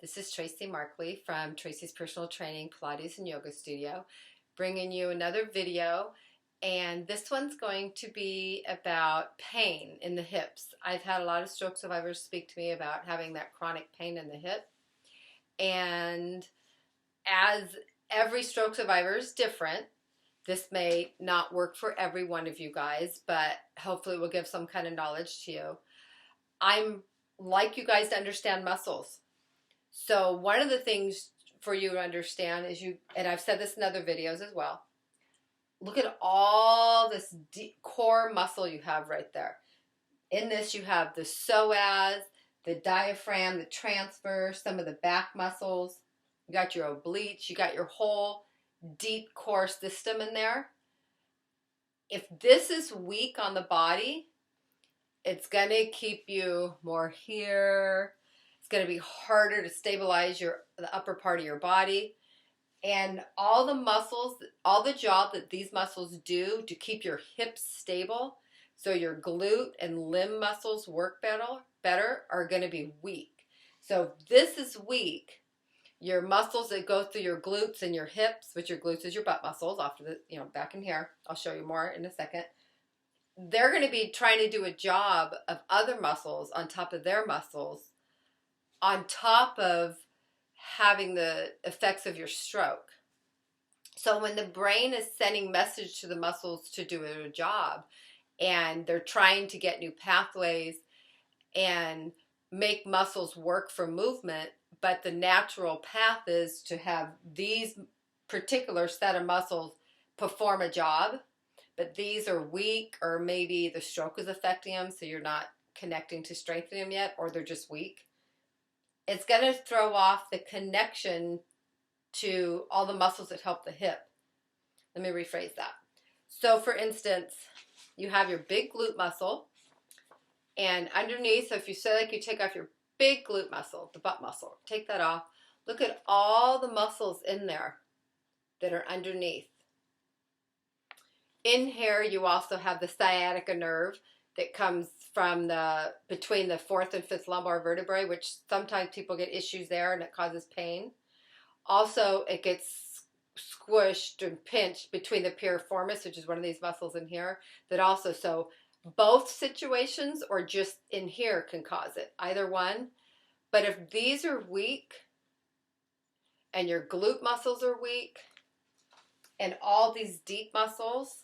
This is Tracy Markley from Tracy's Personal Training, Pilates and Yoga Studio, bringing you another video, and this one's going to be about pain in the hips. I've had a lot of stroke survivors speak to me about having that chronic pain in the hip, and as every stroke survivor is different, this may not work for every one of you guys, but hopefully it will give some kind of knowledge to you. I'm like you guys to understand muscles. So one of the things for you to understand is and I've said this in other videos as well, look at all this deep core muscle you have right there. In this you have the psoas, the diaphragm, the transverse, some of the back muscles. You got your obliques, you got your whole deep core system in there. If this is weak on the body, it's going to keep you more here. It's going to be harder to stabilize the upper part of your body. And all the muscles, all the job that these muscles do to keep your hips stable, so your glute and limb muscles work better are going to be weak. So if this is weak, your muscles that go through your glutes and your hips, which your glutes is your butt muscles, back in here. I'll show you more in a second. They're going to be trying to do a job of other muscles on top of their muscles, on top of having the effects of your stroke. So when the brain is sending message to the muscles to do a job, and they're trying to get new pathways and make muscles work for movement, but the natural path is to have these particular set of muscles perform a job, but these are weak, or maybe the stroke is affecting them, so you're not connecting to strengthen them yet, or they're just weak. It's going to throw off the connection to all the muscles that help the hip. Let me rephrase that. So for instance, you have your big glute muscle, and underneath, so if you say like you take off your big glute muscle, the butt muscle, take that off, look at all the muscles in there that are underneath. In here, you also have the sciatica nerve that comes from between the 4th and 5th lumbar vertebrae, which sometimes people get issues there and it causes pain. Also, it gets squished and pinched between the piriformis, which is one of these muscles in here, so both situations or just in here can cause it, either one. But if these are weak and your glute muscles are weak and all these deep muscles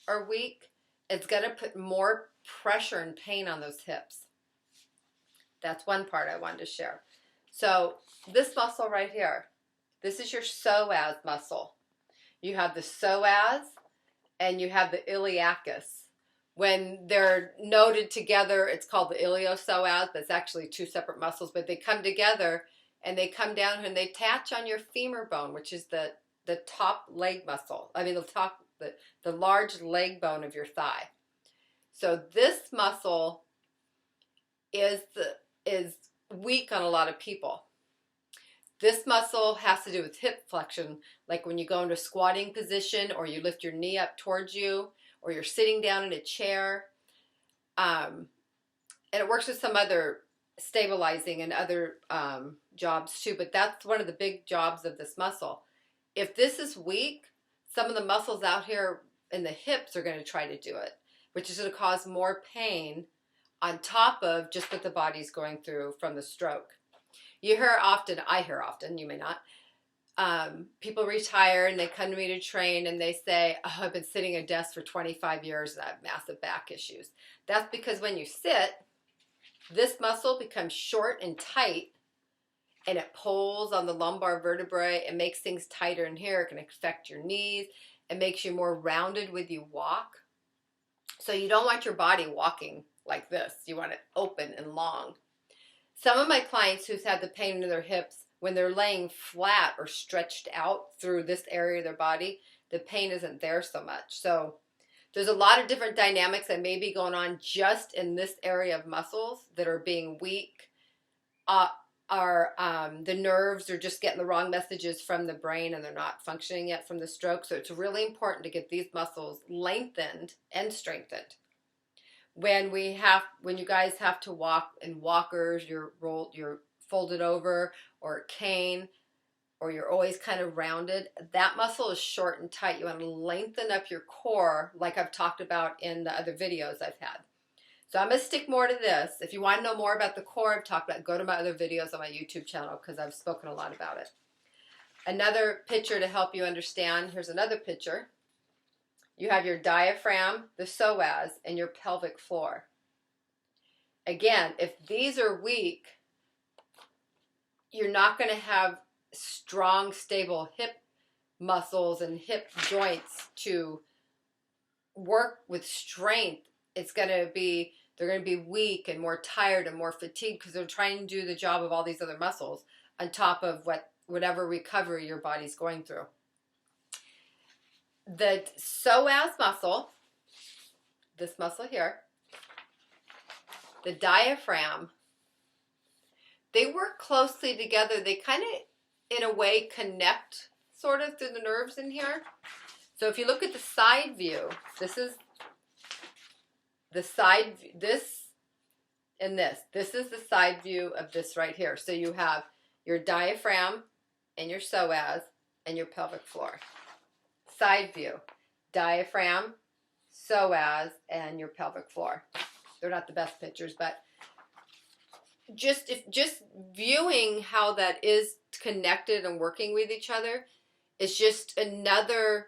are weak, it's going to put more pressure and pain on those hips. That's one part I wanted to share. So this muscle right here, this is your psoas muscle. You have the psoas and you have the iliacus. When they're noted together, it's called the iliopsoas, but it's actually two separate muscles, but they come together and they come down and they attach on your femur bone, which is the top leg muscle. I mean, the large leg bone of your thigh. So this muscle is weak on a lot of people. This muscle has to do with hip flexion, like when you go into a squatting position or you lift your knee up towards you, or you're sitting down in a chair. And it works with some other stabilizing and other jobs too, but that's one of the big jobs of this muscle. If this is weak, some of the muscles out here in the hips are going to try to do it, which is going to cause more pain on top of just what the body's going through from the stroke. I hear often, you may not, people retire and they come to me to train and they say, oh, I've been sitting at a desk for 25 years and I have massive back issues. That's because when you sit, this muscle becomes short and tight and it pulls on the lumbar vertebrae and makes things tighter in here. It can affect your knees. It makes you more rounded when you walk. So you don't want your body walking like this. You want it open and long. Some of my clients who's had the pain in their hips, when they're laying flat or stretched out through this area of their body, the pain isn't there so much. So there's a lot of different dynamics that may be going on just in this area of muscles that are being weak. The nerves are just getting the wrong messages from the brain and they're not functioning yet from the stroke. So it's really important to get these muscles lengthened and strengthened. When you guys have to walk in walkers, your folded over or cane, or you're always kind of rounded, that muscle is short and tight. You want to lengthen up your core like I've talked about in the other videos I've had. So I'm going to stick more to this. If you want to know more about the core I've talked about, go to my other videos on my YouTube channel because I've spoken a lot about it. Another picture to help you understand. Here's another picture. You have your diaphragm, the psoas, and your pelvic floor. Again, if these are weak, you're not going to have strong, stable hip muscles and hip joints to work with strength. They're going to be weak and more tired and more fatigued because they're trying to do the job of all these other muscles on top of whatever recovery your body's going through. The psoas muscle, this muscle here, the diaphragm, they work closely together. They kind of, in a way, connect sort of through the nerves in here. So if you look at the side view, this is the side, this and this. This is the side view of this right here. So you have your diaphragm and your psoas and your pelvic floor. Side view, diaphragm, psoas, and your pelvic floor. They're not the best pictures, but just viewing how that is connected and working with each other is just another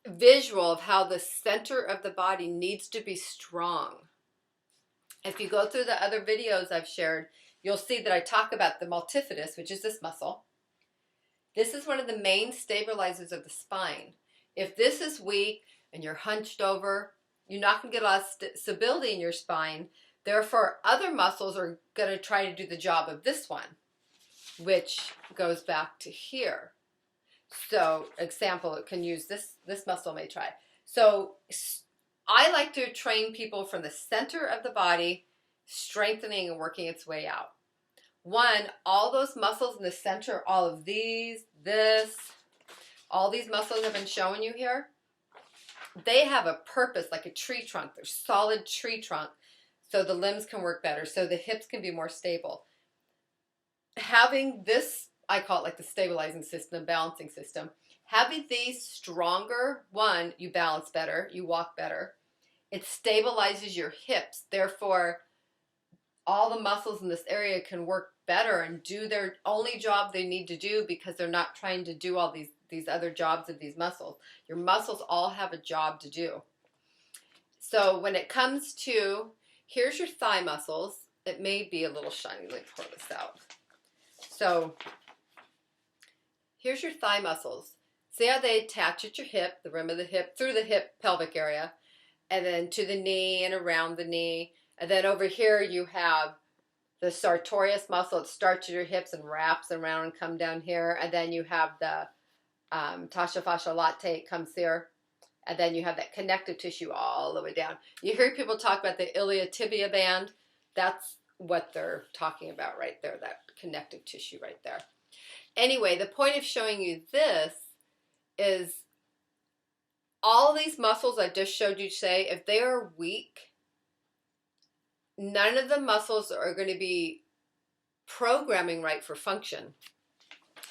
visual of how the center of the body needs to be strong. If you go through the other videos I've shared, you'll see that I talk about the multifidus, which is this muscle. This is one of the main stabilizers of the spine. If this is weak and you're hunched over, you're not going to get a lot of stability in your spine. Therefore, other muscles are going to try to do the job of this one, which goes back to here. So, example, it can use this muscle may try. So, I like to train people from the center of the body, strengthening and working its way out. One, all those muscles in the center, all of these, all these muscles I've been showing you here, they have a purpose like a tree trunk. They're solid tree trunk so the limbs can work better, so the hips can be more stable. Having this, I call it like the stabilizing system, balancing system. Having these stronger, one, you balance better, you walk better. It stabilizes your hips. Therefore, all the muscles in this area can work better and do their only job they need to do because they're not trying to do all these other jobs of these muscles. Your muscles all have a job to do. So when it comes to, here's your thigh muscles. It may be a little shiny. Let me pour this out. So here's your thigh muscles. See how they attach at your hip, the rim of the hip, through the hip pelvic area, and then to the knee and around the knee. And then over here you have the sartorius muscle. It starts at your hips and wraps around and come down here. And then you have the tascia fascia latae comes here. And then you have that connective tissue all the way down. You hear people talk about the iliotibial band. That's what they're talking about right there, that connective tissue right there. Anyway, the point of showing you this is all these muscles I just showed you today, if they are weak, none of the muscles are going to be programming right for function.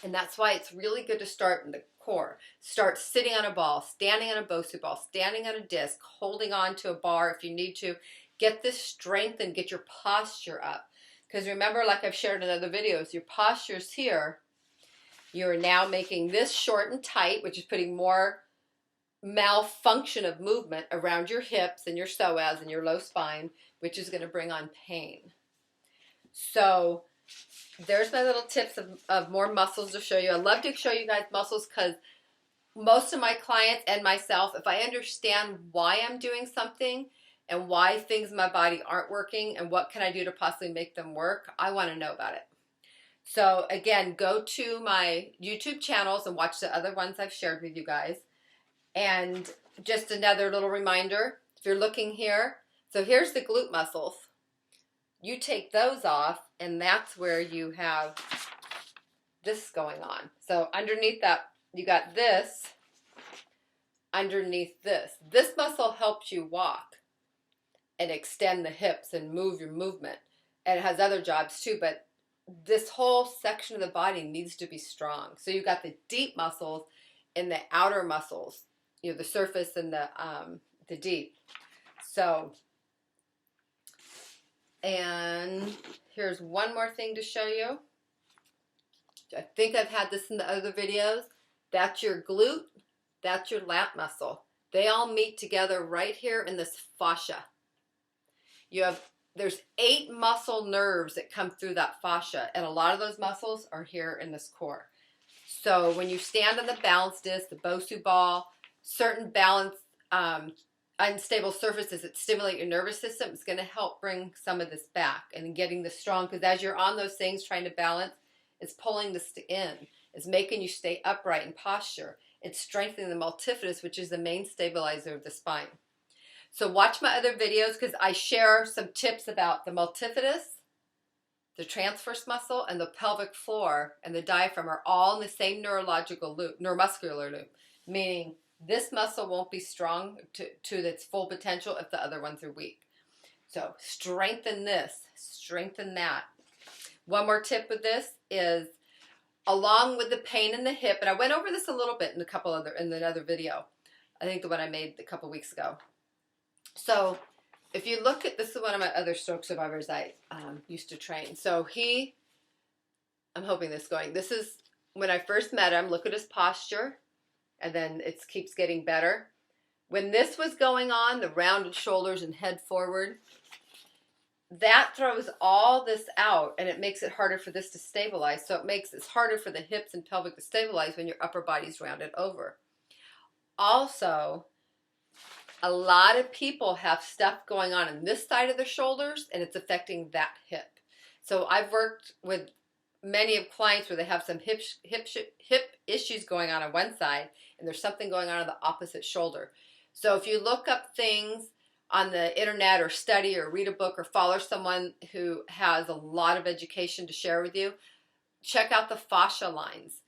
And that's why it's really good to start in the core. Start sitting on a ball, standing on a Bosu ball, standing on a disc, holding on to a bar if you need to. Get this strength and get your posture up. Because remember, like I've shared in other videos, your posture's here. You're now making this short and tight, which is putting more malfunction of movement around your hips and your psoas and your low spine, which is going to bring on pain. So there's my little tips of more muscles to show you. I love to show you guys muscles because most of my clients and myself, if I understand why I'm doing something and why things in my body aren't working and what can I do to possibly make them work, I want to know about it. So again, go to my YouTube channels and watch the other ones I've shared with you guys. And just another little reminder, if you're looking here, so here's the glute muscles. You take those off, and that's where you have this going on. So underneath that, you got this underneath this. This muscle helps you walk and extend the hips and move your movement. And it has other jobs too, but this whole section of the body needs to be strong. So you've got the deep muscles and the outer muscles, you know, the surface and the deep. So, and here's one more thing to show you. I think I've had this in the other videos. That's your glute. That's your lat muscle. They all meet together right here in this fascia. There's 8 muscle nerves that come through that fascia, and a lot of those muscles are here in this core. So when you stand on the balance disc, the Bosu ball, certain balance, unstable surfaces that stimulate your nervous system, it's going to help bring some of this back and getting this strong, because as you're on those things trying to balance, it's pulling this in. It's making you stay upright in posture. It's strengthening the multifidus, which is the main stabilizer of the spine. So watch my other videos, because I share some tips about the multifidus, the transverse muscle, and the pelvic floor and the diaphragm are all in the same neurological loop, neuromuscular loop, meaning this muscle won't be strong to its full potential if the other ones are weak. So strengthen this, strengthen that. One more tip with this is, along with the pain in the hip, and I went over this a little bit in another video, I think the one I made a couple weeks ago. So if you look at, this is one of my other stroke survivors I used to train. So I'm hoping this is when I first met him. Look at his posture, and then it keeps getting better. When this was going on, the rounded shoulders and head forward, that throws all this out, and it makes it harder for this to stabilize. So it's harder for the hips and pelvic to stabilize when your upper body's rounded over. Also, a lot of people have stuff going on this side of the shoulders, and it's affecting that hip. So I've worked with many of clients where they have some hip issues going on one side, and there's something going on the opposite shoulder. So if you look up things on the internet, or study, or read a book, or follow someone who has a lot of education to share with you, check out the fascia lines,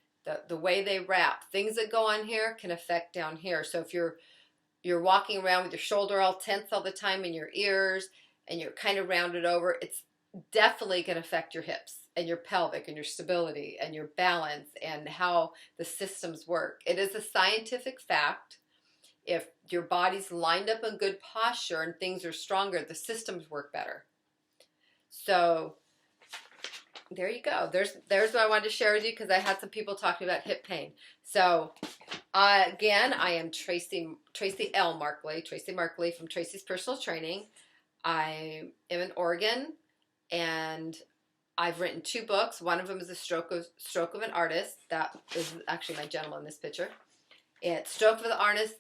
the way they wrap. Things that go on here can affect down here. So if you're walking around with your shoulder all tense all the time in your ears, and you're kind of rounded over, it's definitely going to affect your hips and your pelvic and your stability and your balance and how the systems work. It is a scientific fact. If your body's lined up in good posture and things are stronger, the systems work better. So there you go. There's what I wanted to share with you, because I had some people talking about hip pain. So again, I am Tracy Markley from Tracy's Personal Training. I am in Oregon, and I've written 2 books. One of them is a stroke of an Artist. That is actually my gentleman in this picture. It's Stroke of the Artist,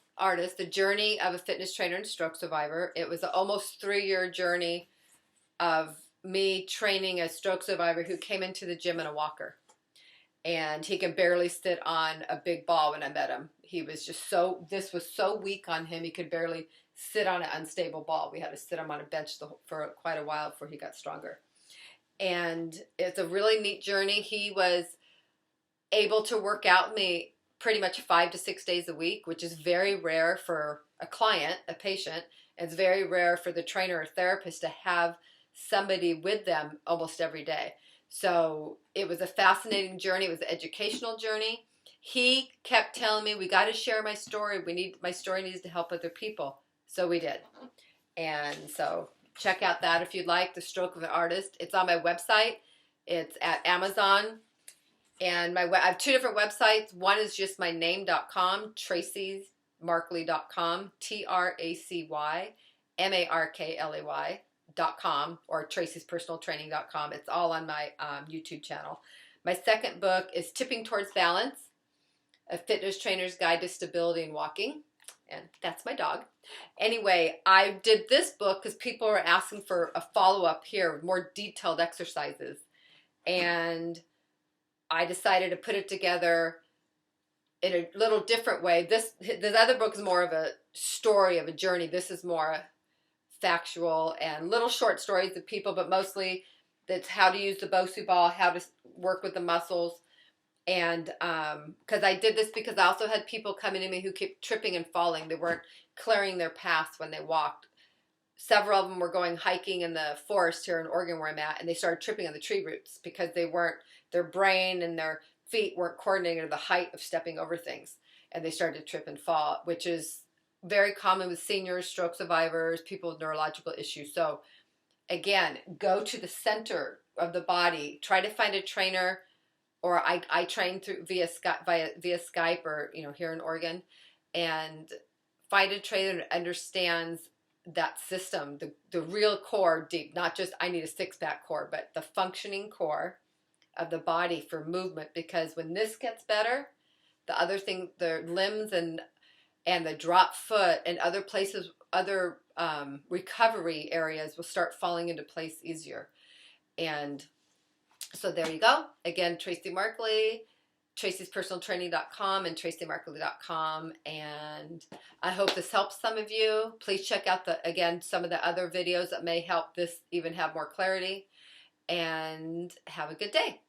the journey of a fitness trainer and stroke survivor. It was an almost 3-year journey of me training a stroke survivor who came into the gym in a walker. And he could barely sit on a big ball when I met him. He was just this was so weak on him, he could barely sit on an unstable ball. We had to sit him on a bench for quite a while before he got stronger. And it's a really neat journey. He was able to work out with me pretty much 5 to 6 days a week, which is very rare for a client, a patient. It's very rare for the trainer or therapist to have somebody with them almost every day. So it was a fascinating journey. It was an educational journey. He kept telling me, we got to share my story. My story needs to help other people. So we did. And so check out that if you'd like, The Stroke of an Artist. It's on my website. It's at Amazon. And I have 2 different websites. One is just my name.com, tracysmarkley.com, TracyMarkley.com, or tracyspersonaltraining.com. It's all on my YouTube channel. My second book is Tipping Towards Balance, A Fitness Trainer's Guide to Stability and Walking. And that's my dog. Anyway, I did this book because people were asking for a follow-up here with more detailed exercises. And I decided to put it together in a little different way. This other book is more of a story of a journey. This is more factual and little short stories of people, but mostly that's how to use the Bosu ball, how to work with the muscles. And because I did this because I also had people coming to me who kept tripping and falling. They weren't clearing their paths when they walked. several of them were going hiking in the forest here in Oregon where I'm at, and they started tripping on the tree roots because their brain and their feet weren't coordinated to the height of stepping over things. And they started to trip and fall, which is very common with seniors, stroke survivors, people with neurological issues. So again, go to the center of the body. Try to find a trainer, or I train through via Skype or here in Oregon, and find a trainer that understands that system, the real core deep, not just I need a six-pack core, but the functioning core of the body for movement. Because when this gets better, the other thing, the limbs and the drop foot and other places, other recovery areas will start falling into place easier. And so there you go. Again, Tracy Markley, tracyspersonaltraining.com and tracymarkley.com. And I hope this helps some of you. Please check out some of the other videos that may help this even have more clarity. And have a good day.